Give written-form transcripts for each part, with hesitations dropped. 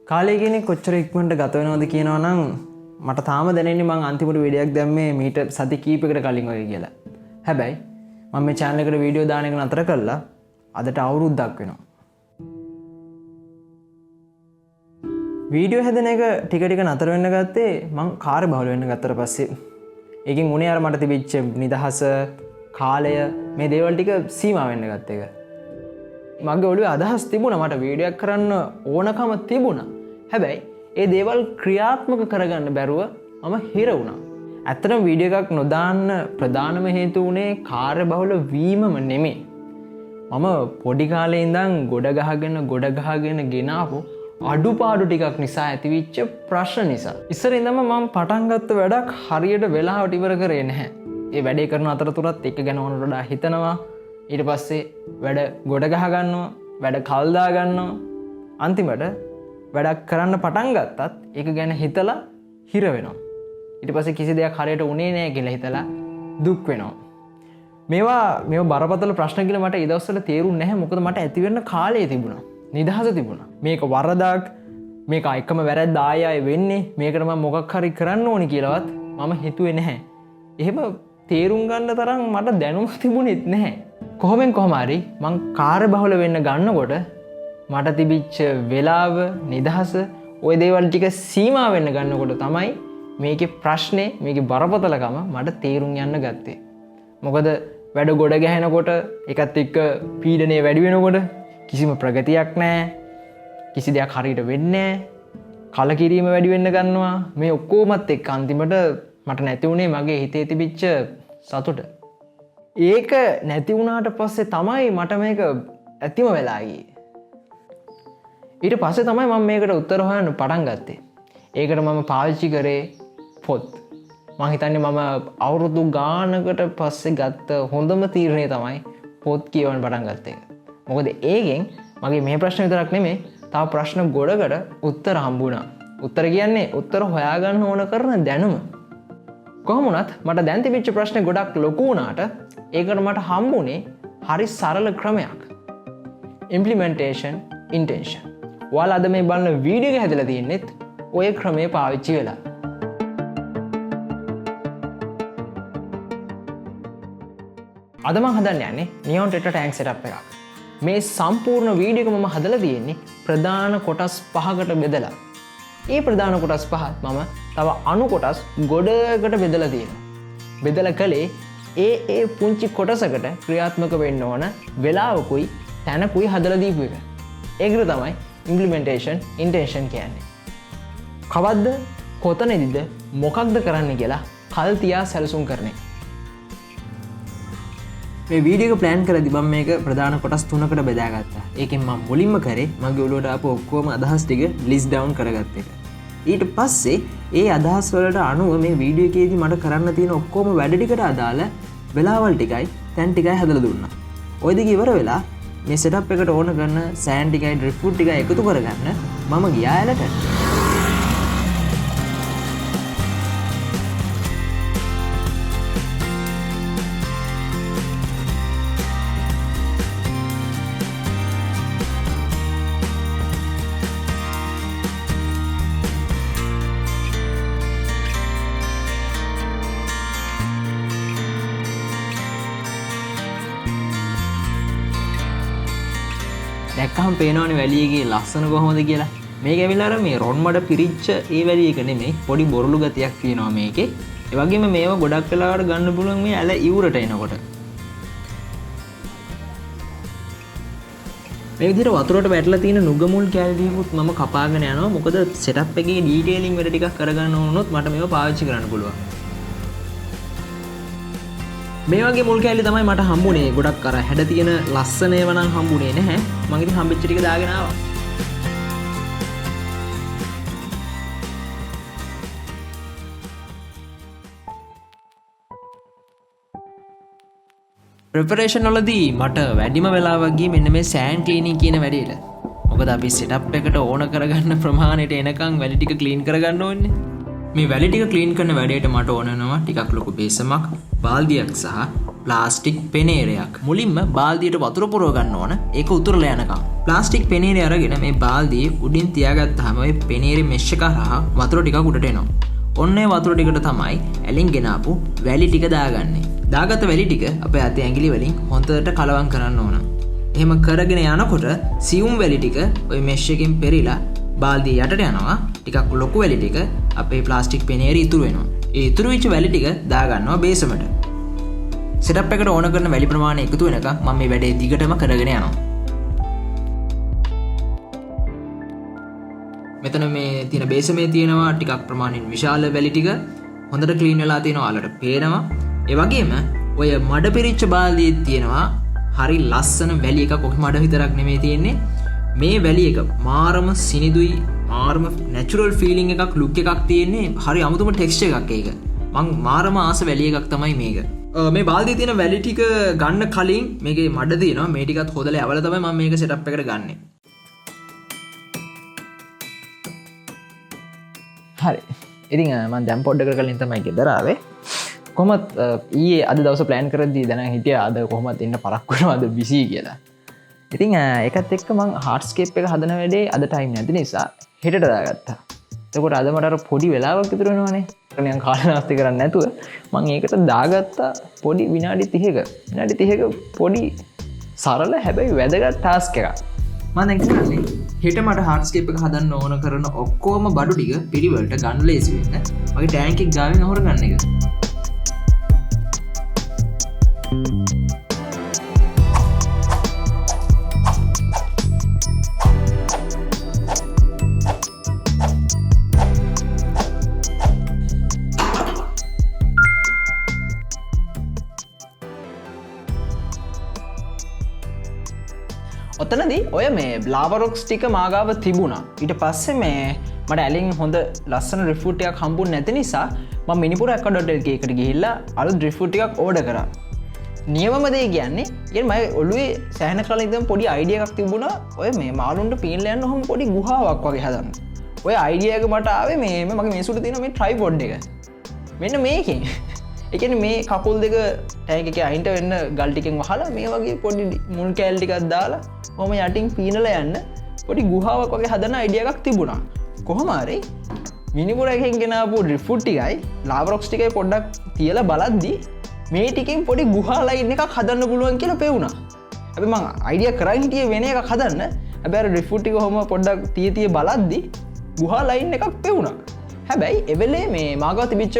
කාලය කියන්නේ කොච්චර ඉක්මනට ගත වෙනවද කියනවා නම් මට තාම දැනෙන්නේ මං අන්තිමට වීඩියෝක් දැම්මේ මීට සති කීපයකට කලින් වගේ කියලා. හැබැයි මම මේ channel එකට වීඩියෝ දාන එක නතර කළා අදට අවුරුද්දක් වෙනවා. වීඩියෝ හැදෙන එක ටික ටික නතර වෙන්න ගත්තේ මං කාර්යබහුල වෙන්න ගත්තට පස්සේ. ඒකෙන් උනේ අර මට තිබිච්ච නිදහස, කාලය මේ දේවල් ටික සීමා වෙන්න ගත්ත එක. මගේ ඔළුවේ අදහස් තිබුණා මට වීඩියෝක් කරන්න ඕනකම තිබුණා. හැබැයි ඒ දේවල් ක්‍රියාත්මක කරගන්න බැරුව මම හිර වුණා. ඇත්තටම වීඩියෝ එකක් නොදාන්න ප්‍රධානම හේතුව උනේ කාර්යබහුල වීමම නෙමෙයි. මම පොඩි කාලේ ඉඳන් ගොඩ ගහගෙන ගෙනාවු අඩුපාඩු ටිකක් නිසා ඇතිවිච්ච ප්‍රශ්න නිසා. ඉස්සර ඉඳන්ම මම පටන් ගත්ත වැඩක් හරියට වෙලාවට ඉවර කරේ නැහැ. ඒ වැඩේ කරන අතරතුරත් එක ගැන ඕනට වඩා හිතනවා. ඊට පස්සේ වැඩ ගොඩ ගහ ගන්නවා, වැඩ කල් දා ගන්නවා. අන්තිමට වැඩක් කරන්න පටන් ගත්තත් ඒක ගැන හිතලා හිර වෙනවා. ඊට පස්සේ කිසි දෙයක් හරියට උනේ නැහැ කියලා හිතලා දුක් වෙනවා. මේවා බරපතල ප්‍රශ්න කියලා මට ඒ දවස්වල තේරුන්නේ නැහැ. මොකද මට ඇති වෙන්න කාලය තිබුණා. නිදහස තිබුණා. මේක වරදක්, මේක එකම වැරද්ද ආයෙ වෙන්නේ, මේකට මම මොකක් හරි කරන්න ඕනි කියලාවත් මම හිතුවේ නැහැ. එහෙම තේරුම් ගන්න තරම් මට දැනුම තිබුණෙත් නැහැ. කොහොම හරි මං කාර්යබහුල වෙන්න ගන්නකොට මට තිබිච්ච වෙලාව, නිදහස, ওই දේවල් ටික සීමා වෙන්න ගන්නකොට තමයි මේකේ ප්‍රශ්නේ, මේකේ බරපතලකම මට තේරුම් යන්න ගත්තේ. මොකද වැඩ ගොඩ ගැහෙනකොට ඒකත් එක්ක පීඩනය වැඩි වෙනකොට කිසිම ප්‍රගතියක් නැහැ. කිසි දෙයක් හරියට වෙන්නේ නැහැ. කලකිරීම වැඩි වෙන්න ගන්නවා. මේ ඔක්කොමත් එක්ක අන්තිමට මට නැති වුණේ මගේ හිතේ තිබිච්ච සතුට. ඒක නැති වුණාට පස්සේ තමයි මට මේක ඇතිම වෙලා ගියේ. ඊට පස්සේ තමයි මම මේකට උත්තර හොයන්න පටන් ගත්තේ. ඒකට මම පාවිච්චි කරේ පොත්. මම හිතන්නේ මම අවුරුදු ගානකට පස්සේ ගත්ත හොඳම තීරණය තමයි පොත් කියවන්න පටන් ගත්ත එක. මොකද ඒකෙන් මගේ මේ ප්‍රශ්න විතරක් නෙමෙයි, තව ප්‍රශ්න ගොඩකට උත්තර හම්බුණා. උත්තර කියන්නේ උත්තර හොයාගන්න ඕන කරන දැනුම. කොහොම වුණත් මට දැන් තිබිච්ච ප්‍රශ්න ගොඩක් ලොකු වුණාට ඒකට මට හම්බුනේ හරි සරල ක්‍රමයක්. implementation intention. ඔයාලා අද මේ බලන වීඩියෝ එක හැදලා තියෙන්නේත් ඔය ක්‍රමය පාවිච්චි වෙලා. අද මම හදන්න යන්නේ නියොන් ටෙට්‍රා ටැංක් සෙටප් එකක්. මේ සම්පූර්ණ වීඩියෝ එක මම හදලා තියෙන්නේ ප්‍රධාන කොටස් 5කට බෙදලා. ඒ ප්‍රධාන කොටස් 5 මම තව අණු කොටස් ගොඩකට බෙදලා තියෙනවා. බෙදලා කලේ ඒ පුංචි කොටසකට ක්‍රියාත්මක වෙන්න ඕන වෙලාවකුයි තැනකුයි හදලා දීපු එක. ඒකට තමයි implementation intention කියන්නේ. කවද්ද, කොතනදීද, මොකක්ද කරන්න කියලා කල් තියා සැලසුම් කරන එක. මේ වීඩියෝ එක ප්ලෑන් කරද්දි මම මේක ප්‍රධාන කොටස් 3කට බෙදාගත්තා. ඒකෙන් මම මුලින්ම කරේ මගේ ඔළුවට ආපු ඔක්කොම අදහස් ටික ලිස්ට් ඩවුන් කරගත්ත එක. ඊට පස්සේ ඒ අදහස් වලට අනුව මේ වීඩියෝ එකේදී මට කරන්න තියෙන ඔක්කොම වැඩ ටිකට අදාළ වෙලාවල් ටිකයි තැන් ටිකයි හදලා දුන්නා. ওই දෙක ඉවර වෙලා මේ සෙටප් එකට ඕන කරන සෑන් ටිකයි ඩ්‍රිෆ්ට් ෆුඩ් ටිකයි එකතු කරගන්න මම ගියා ඇලට. දැක්කහම පේනවනේ වැලියගේ ලස්සන කොහොමද කියලා. මේක ඇවිල්ලා අර මේ රොන් මඩ පිරිච්ච ඒ වැලිය එක නෙමෙයි, පොඩි බොරළු ගතියක් තියෙනවා මේකේ. ඒ වගේම මේවා ගොඩක් වෙලාවට ගන්න පුළුවන් මේ ඇල ඉවුරට එනකොට. මේ විදිහට වතුරට වැටලා තියෙන නුගමුල් කැලි දීපුත් මම කපාගෙන යනවා. මොකද සෙටප් එකේ ඩීටේලින් වැඩ ටිකක් කරගන්න ඕනොත් මට මේවා පාවිච්චි කරන්න පුළුවන්. මේ වගේ මුල් කැලි තමයි මට හම්බුනේ. ගොඩක් අර හැඩ තියෙන ලස්සන ඒවා නම් හම්බුනේ නැහැ. මම ඉතින් හම්බෙච්ච ටික දාගෙන ආවා. ප්‍රෙපරේෂන් වලදී මට වැඩිම වෙලාවක් ගියේ මෙන්න මේ සෑන්ඩ් ක්ලීනින් කියන වැඩේට. මොකද අපි සෙටප් එකට ඕන කරගන්න ප්‍රමාණයට එනකන් වැලි ටික ක්ලීන් කරගන්න ඕනේ. මේ වැලි ටික ක්ලීන් කරන වැඩේට මට ඕන වෙනවා ටිකක් ලොකු බේසමක්, බාල්දියක් සහ ප්ලාස්ටික් පෙනේරයක්. මුලින්ම බාල්දියට වතුර පුරව ගන්න ඕන ඒක උතුරලා යනකම්. ප්ලාස්ටික් පෙනේරේ අරගෙන මේ බාල්දියේ උඩින් තියාගත්තාම ඔය පෙනේරේ මෙෂ් එක හරහා වතුර ටිකක් උඩට එනවා. ඔන්න ඒ වතුර ටිකට තමයි ඇලින් ගෙනාපු වැලි ටික දාගන්නේ. දාගත්ත වැලි ටික අපේ අතේ ඇඟිලි වලින් හොඳට කලවම් කරන්න ඕන. එහෙම කරගෙන යනකොට සියුම් වැලි ටික ඔය මෙෂ් එකෙන් පෙරිලා බාල්දිය යටට යනවා. ටිකක් ලොකු වැලි ටික අපේ ප්ලාස්ටික් පෙනේරේ ඉතුරු වෙනවා. ඒ ඉතුරු වෙච්ච වැලි ටික දාගන්නවා බේසමට. සෙටප් එකට ඕන කරන වැලි ප්‍රමාණය එකතු වෙනකම් මම මේ වැඩේ දිගටම කරගෙන යනවා. මෙතන මේ තියෙන බේසමේ තියෙනවා ටිකක් ප්‍රමාණයෙන් විශාල වැලි ටික හොඳට ක්ලීන් වෙලා තියෙනවා ඔයාලට පේනවා. ඒ වගේම ඔය මඩ පිරිච්ච බාල්දියේ තියෙනවා හරි ලස්සන වැලි එකක්. ඔක මඩ විතරක් නෙමෙයි තියෙන්නේ. මේ වැලි එක මාරම සිනිදුයි, මාරම නැචරල් ෆීලිං එකක්, ලුක් එකක් තියෙන්නේ. හරි අමුතුම ටෙක්ස්චර් එකක් ඒක. මං මාරම ආස වැලි එකක් තමයි මේක. මේ බාල්දියේ තියෙන වැලි ටික ගන්න කලින් මේකේ මඩ තියෙනවා. මේ ටිකත් හොදලා යවලා තමයි මම මේක සෙටප් එකට ගන්නෙ. හරි ඉතින් මන් දැම් පොඩ්ඩක කලින් තමයි ගෙදර ආවේ. කොහොමත් ඊයේ අද දවස ප්ලෑන් කරද්දී දැන හිටිය අද කොහොමත් ඉන්න පරක්කුණා අද බිසි කියලා. ඉතින් ඒකත් එක්ක මං හාර්ට්ස්කේප් එක හදන වැඩේ අද ටයිම් නැති නිසා හෙටට දාගත්තා. එතකොට අද මට අර පොඩි වෙලාවක් ඉතුරු වෙනවනේ. නිකන් කාලනාස්ති කරන්නේ නැතුව මං ඒකට දාගත්තා පොඩි විනාඩි 30ක. විනාඩි 30ක පොඩි සරල හැබැයි වැදගත් ටාස්ක් එකක්. මම දැන් කරන්නේ හෙට මට හාර්ඩ්ස්කේප් එක හදන්න ඕන කරන ඔක්කොම බඩු ටික පිළිවෙලට ගන්න ලේසි වෙන්න මගේ ටැංක් එක ගාවින් අහුර ගන්න එක. ඔතනදී ඔය මේ බ්ලාවරොක්ස් ටික මාගාව තිබුණා. ඊට පස්සේ මේ මට ඇලින් හොඳ ලස්සන රිෆූට් එකක් හම්බුනේ නැති නිසා මම minipura.lk එකට ගිහිල්ලා අලුත් රිෆූට් ටිකක් ඕඩර් කරා. නියමම දේ කියන්නේ ඊට මම ඔළුවේ සෑහෙන කාලෙක ඉඳන් පොඩි අයිඩියා එකක් තිබුණා. ඔය මේ මාළුන්ට පීනලා යන්න ඔහොම පොඩි ගුහාවක් වගේ හදන්න. ඔය අයිඩියා එක මට ආවේ මේ මගේ මේසුට තියෙන මේ ට්‍රයිපොඩ් එක. මෙන්න මේකෙන්. ඒ කියන්නේ මේ කකුල් දෙක ටැංක් එකේ අයින්ට වෙන්න ගල් ටිකෙන් වහලා මේ වගේ පොඩි මුල් කෑල් ටිකක් දාලා ඔහොම යටින් පීනලා යන්න පොඩි ගුහාවක් වගේ හදන අයිඩියා එකක් තිබුණා. කොහොම හරි මිනිපුරා එකෙන් ගෙනාවු රිෆූට් ටිකයි ලාවරොක්ස් ටිකයි පොඩ්ඩක් තියලා බලද්දි මේ ටිකෙන් පොඩි ගුහා ලයින් එකක් හදන්න පුළුවන් කියලා පෙවුණා. හැබැයි මම අයිඩියා කරන් හිටියේ වෙන එකක් හදන්න. හැබැයි අර රිෆූට් ටික ඔහොම පොඩ්ඩක් තිය බලද්දි ගුහා ලයින් එකක් පෙවුණා. හැබැයි එවෙලේ මේ මාගාව තිබිච්ච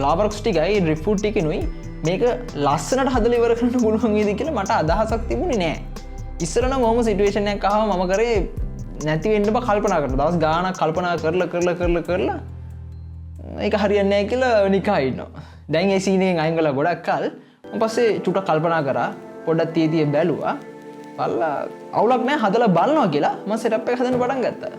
ලාවරොක්ස් ටිකයි රිෆූට් ටිකෙනුයි මේක ලස්සනට හදලා ඉවර කරන්න පුළුවන් වේද කියලා මට අදහසක් තිබුණේ නෑ. ඉස්සර නම් ඔහොම සිටුේෂන් එකක් ආවම මම කරේ නැති වෙන්න බා කල්පනා කරනවා. දවස් ගාණක් කල්පනා කරලා ඒක හරියන්නේ නැහැ කියලා නිකන් ඉන්නවා. දැන් ඒ සීන් එකෙන් අයින් කළා ගොඩක් කල්. මම පස්සේ චුට්ටක් කල්පනා කරා. පොඩ්ඩක් තිය බැලුවා. බලලා අවුලක් නැහැ හදලා බලනවා කියලා මම සෙටප් එක හදන්න පටන් ගත්තා.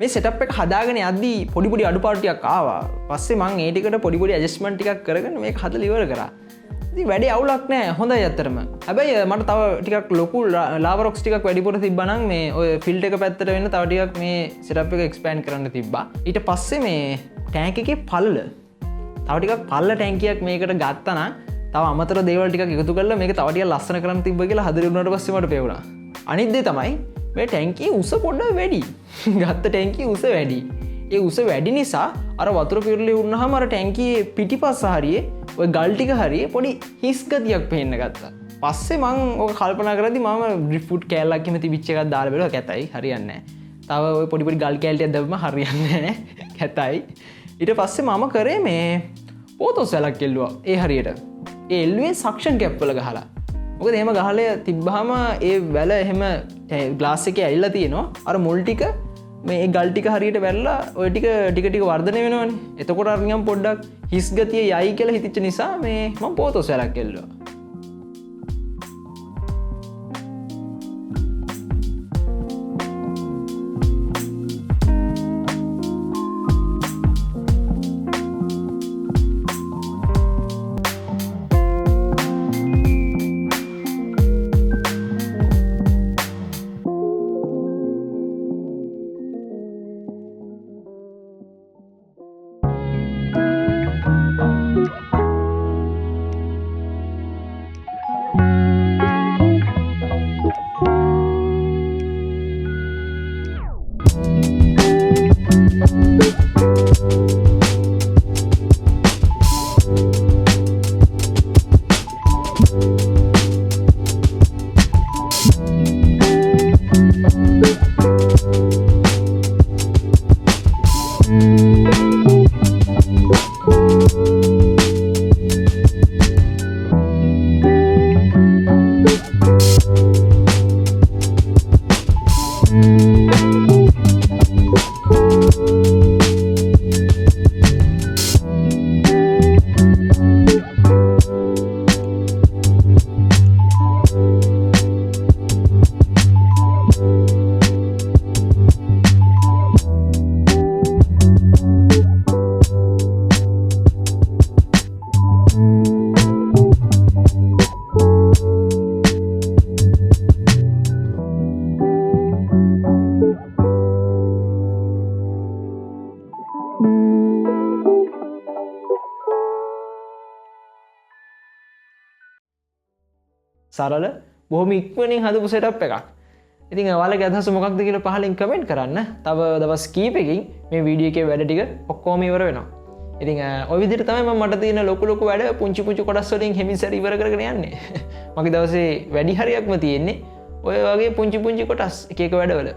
මේ සෙටප් එක හදාගෙන යද්දී පොඩි අඩුපාඩුවක් ආවා. පස්සේ මම ඒ ටිකට පොඩි ඇඩ්ජස්ට්මන්ට් ටිකක් කරගෙන මේක හදලා ඉවර කරා. ඉතින් වැඩි අවුලක් නැහැ. හොඳයි ඇත්තටම. හැබැයි මට තව ටිකක් ලොකු ලාවා රොක්ස් ටිකක් වැඩිපුර තිබ්බා නම් මේ ඔය ෆිල්ට් එක පැත්තට වෙන්න තව ටිකක් මේ සෙටප් එක එක්ස්පෑන්ඩ් කරන්න තිබ්බා. ඊට පස්සේ මේ ටැංක් එකේ පළල තව ටිකක් පළල ටැංකියක් මේකට ගත්තා නම් තව අමතර දේවල් ටිකක් එකතු කරලා මේක තව ටිකක් ලස්සන කරන්න තිබ්බා කියලා හදලා ඉවරනට පස්සේ මට පේවුණා. අනිත් දේ තමයි මේ ටැංකියේ උස පොඩ්ඩක් වැඩි. ගත්ත ටැංකියේ උස වැඩි. ඒ උස වැඩි නිසා අර වතුර පිරලි වුණාම අර ටැංකියේ පිටිපස්ස හරියේ ඔය ගල් ටික හරියේ පොඩි හිස් ගතියක් පේන්න ගත්තා. පස්සේ මම ඔක කල්පනා කරද්දි මම ඩ්‍රිෆ්ට් කෑල්ලක් එහෙම තිබිච්ච එකක් දාලා බලුවා කැතයි හරියන්නේ නැහැ. තව ඔය පොඩි ගල් කෑලි ටිකක් දැම්මම හරියන්නේ නැහැ කැතයි. ඊට පස්සේ මම කරේ මේ පෝතොස් වැලක් එල්ලුවා ඒ හරියට. ඒ එල්ලුවේ සක්ෂන් කැප් වල ගහලා. මොකද එහෙම ගහලා තිබ්බහම ඒ වැල එහෙම ග්ලාස් එකේ ඇවිල්ලා තියෙනවා. අර මුල් ටික මේ ගල් ටික හරියට වැල්ලා ඔය ටික වර්ධනය වෙනවනේ. එතකොට අර නිකන් පොඩ්ඩක් හිස් ගතිය යයි කියලා හිතච්ච නිසා මේ මම පෝතොස් වැලක් එල්ලුවා. සරල බොහොම ඉක්මනින් හදපු සෙටප් එකක්. ඉතින් ඔයාලගේ අදහස මොකක්ද කියලා පහලින් කමෙන්ට් කරන්න. තව දවස් කීපකින් මේ වීඩියෝ එකේ වැඩ ටික ඔක්කොම ඉවර වෙනවා. ඉතින් ඔය විදිහට තමයි මම මට තියෙන ලොකු වැඩ පුංචි කොටස් වලින් හිමිසර ඉවර කරගෙන යන්නේ. මගේ දවසේ වැඩි හරියක්ම තියෙන්නේ ඔය වගේ පුංචි කොටස් එක වැඩවල.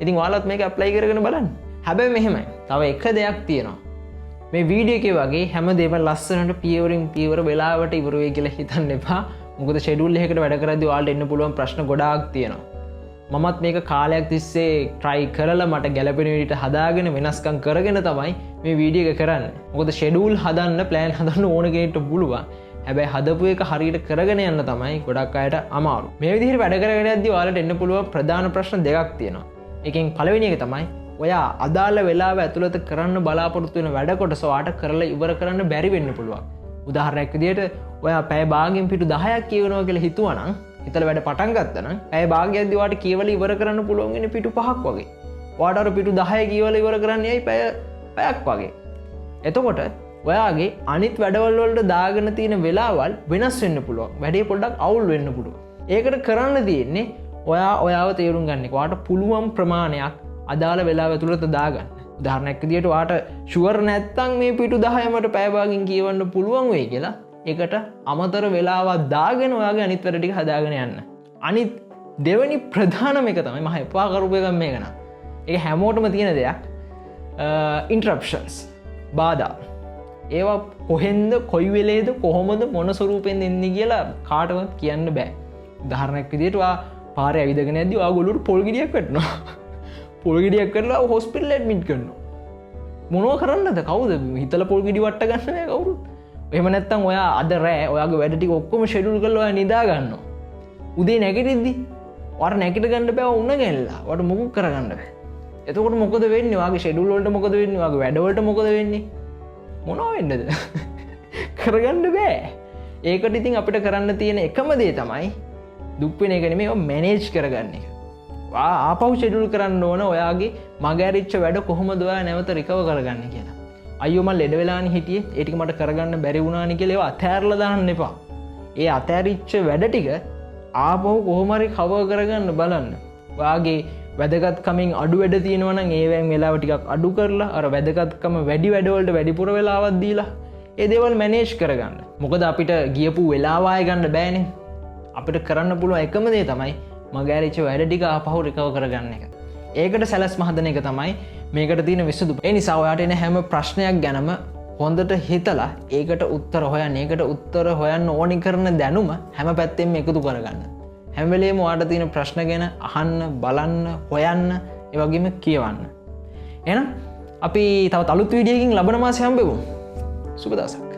ඉතින් ඔයාලත් මේක ඇප්ලයි කරගෙන බලන්න. හැබැයි මෙහෙමයි. තව එක දෙයක් තියෙනවා. මේ වීඩියෝ එකේ වගේ හැම දෙයක්ම ලස්සනට පියවරින් පියවර වෙලාවට ඉවර වෙයි කියලා හිතන්න එපා. මොකද ෂෙඩියුල් එකකට වැඩ කරද්දී ඔයාලට එන්න පුළුවන් ප්‍රශ්න ගොඩාක් තියෙනවා. මමත් මේක කාලයක් තිස්සේ try කරලා මට ගැළපෙන විදිහට හදාගෙන වෙනස්කම් කරගෙන තමයි මේ වීඩියෝ එක කරන්නේ. මොකද ෂෙඩියුල් හදන්න plan හදන්න ඕන කෙනෙක්ට පුළුවන්. හැබැයි හදපු එක හරියට කරගෙන යන්න තමයි ගොඩක් අයට අමාරු. මේ විදිහට වැඩ කරගෙන යද්දී ඔයාලට එන්න පුළුවන් ප්‍රධාන ප්‍රශ්න දෙකක් තියෙනවා. එකෙන් පළවෙනි එක තමයි ඔයා අදාළ වෙලාව ඇතුළත කරන්න බලාපොරොත්තු වෙන වැඩ කොටස ඔයාට කරලා ඉවර කරන්න බැරි වෙන්න පුළුවන්. උදාහරණයක් විදිහට ඔයා පැය භාගයෙන් පිටු 10ක් කියවනවා කියලා හිතුවනම් හිතලා වැඩ පටන් ගත්තා නම් පැය භාගයක්දී ඔයාට කියවලා ඉවර කරන්න පුළුවන් වෙන්නේ පිටු 5ක් වගේ. ඔයාට අර පිටු 10 කියවලා ඉවර කරන්නේ ඇයි පැයක් වගේ. එතකොට ඔයාගේ අනිත් වැඩවල වලට දාගෙන තියෙන වෙලාවල් වෙනස් වෙන්න පුළුවන්. වැඩේ පොඩ්ඩක් අවුල් වෙන්න පුළුවන්. ඒකට කරන්න තියෙන්නේ ඔයාව තේරුම් ගන්න එක. ඔයාට පුළුවන් ප්‍රමාණයක් අදාළ වෙලාව ඇතුළත දාගන්න. උදාහරණයක් විදිහට ඔයාට ෂුවර් නැත්තම් මේ පිටු 10 මට පැය භාගයෙන් කියවන්න පුළුවන් වෙයි කියලා ඒකට අමතර වෙලාවක් දාගෙන ඔයාගේ අනිත් වැඩ ටික හදාගෙන යන්න. අනිත් දෙවෙනි ප්‍රධානම එක තමයි මම එපා කරපු එක මේක නා. ඒක හැමෝටම තියෙන දෙයක්. interruptions. බාධා. ඒවා කොහෙන්ද කොයි වෙලේද කොහොමද මොන ස්වරූපෙන් එන්නේ කියලා කාටවත් කියන්න බෑ. උදාහරණයක් විදිහට ඔයා පාරේ ඇවිදගෙන යද්දී ඔයා ගොළුට පොල් ගෙඩියක් වැටෙනවා. පොල් ගෙඩියක් කරලා හොස්පිටල් ඇඩ්මිට් කරනවා. මොනව කරන්නද? කවුද හිතලා පොල් ගෙඩි වට ගන්න නෑ කවුරුත්. එහෙම නැත්තම් ඔයා අද රෑ ඔයාගේ වැඩ ටික ඔක්කොම ෂෙඩියුල් කරලා ඔයා නිදා ගන්නවා. උදේ නැගිටිද්දි ඔයාට නැගිට ගන්න බෑ උණ ගැනලා. ඔයාට මොකුත් කරගන්න බෑ. එතකොට මොකද වෙන්නේ වගේ ෂෙඩුල්වලට මොකද වෙන්නේ වගේ වැඩවලට මොකද වෙන්නේ මොනවා වෙන්නද කරගන්න බෑ ඒකට ඉතින් අපිට කරන්න තියෙන එකම දේ තමයි දුක්වෙන එක නෙමෙයි මැනේජ් කරගන්න එක ආපහු ෂෙඩියුල් කරන්න ඕන ඔයාගේ මගහැරිච්ච වැඩ කොහොමද ඔයා නැවත රිකව කරගන්න කියලා අයියෝ මම ලෙඩ වෙලානේ හිටියේ ඒ ටික මට කරගන්න බැරි වුණානේ කියලා ඒවා අතහැරලා දාන්න එපා ඒ අතහැරිච්ච වැඩ ටික ආපහු කොහොම හරි කවර් කරගන්න බලන්න ඔයාගේ වැදගත්කමින් අඩු වැඩ තියෙනවා නම් ඒවෙන් වෙලාව ටිකක් අඩු කරලා අර වැදගත්කම වැඩි වැඩවලට වැඩිපුර වෙලාවක් දීලා ඒ දේවල් මැනේජ් කරගන්න. මොකද අපිට ගියපු වෙලාව ආයෙ ගන්න බෑනේ. අපිට කරන්න පුළුවන් එකම දේ තමයි මගහැරිච්ච වැඩ ටික ආපහු රිකවර් කරගන්න එක. ඒකට සැලැස්ම හදන එක තමයි මේකට තියෙන විසඳුම. ඒ නිසා ඔයාට එන හැම ප්‍රශ්නයක් ගැනම හොඳට හිතලා ඒකට උත්තර හොයන්න. ඒකට උත්තර හොයන්න ඕනි කරන දැනුම හැම පැත්තෙම එකතු කරගන්න. හැම වෙලේම ඔයාට තියෙන ප්‍රශ්න ගැන අහන්න, බලන්න, හොයන්න, ඒ වගේම කියවන්න. එහෙනම් අපි තවත් අලුත් වීඩියෝකින් ලබන මාසේ හම්බෙමු. සුබ දවසක්.